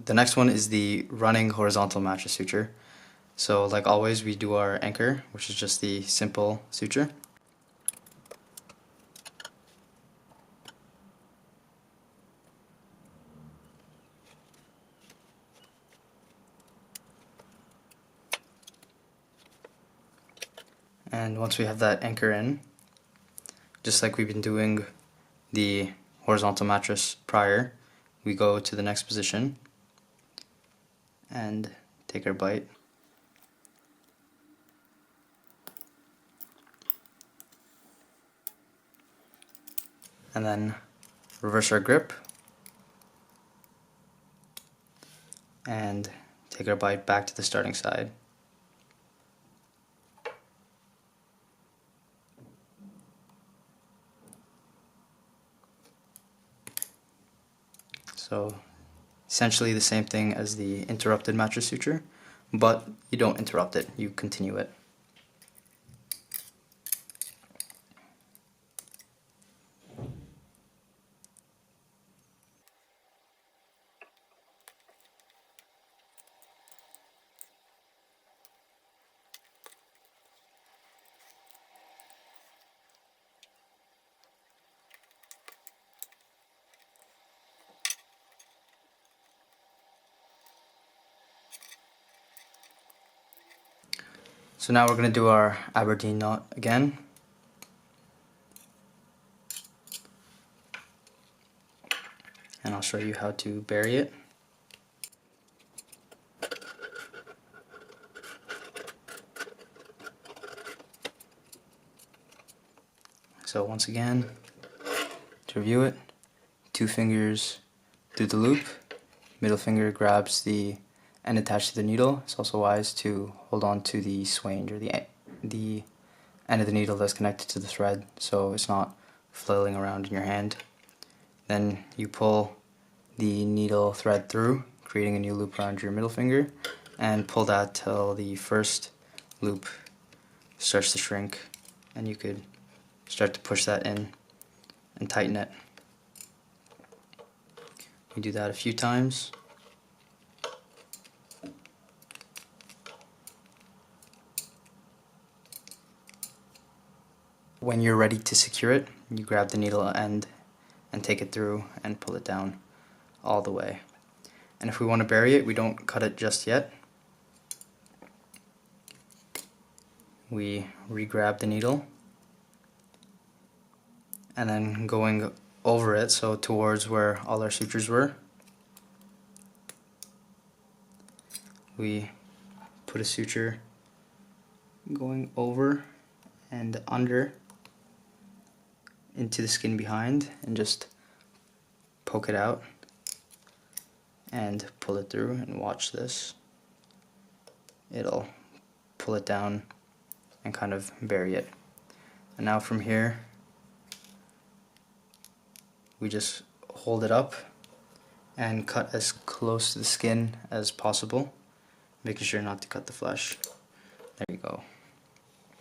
The next one is the running horizontal mattress suture. So like always, we do our anchor, which is just the simple suture. And once we have that anchor in, just like we've been doing the horizontal mattress prior, we go to the next position and take our bite. And then reverse our grip and take our bite back to the starting side. So essentially the same thing as the interrupted mattress suture, but you don't interrupt it, you continue it. So now we're going to do our Aberdeen knot again. And I'll show you how to bury it. So once again, to review it, 2 fingers through the loop, middle finger grabs the end attached to the needle. It's also wise to hold on to the swange, or the end of the needle that's connected to the thread, so it's not flailing around in your hand. Then you pull the needle thread through, creating a new loop around your middle finger, and pull that till the first loop starts to shrink, and you could start to push that in and tighten it. You do that a few times. When you're ready to secure it, you grab the needle end and take it through and pull it down all the way. And if we want to bury it, we don't cut it just yet. We re-grab the needle, and then going over it, so towards where all our sutures were, we put a suture going over and under into the skin behind, and just poke it out and pull it through, and watch this. It'll pull it down and kind of bury it. And now from here, we just hold it up and cut as close to the skin as possible, making sure not to cut the flesh.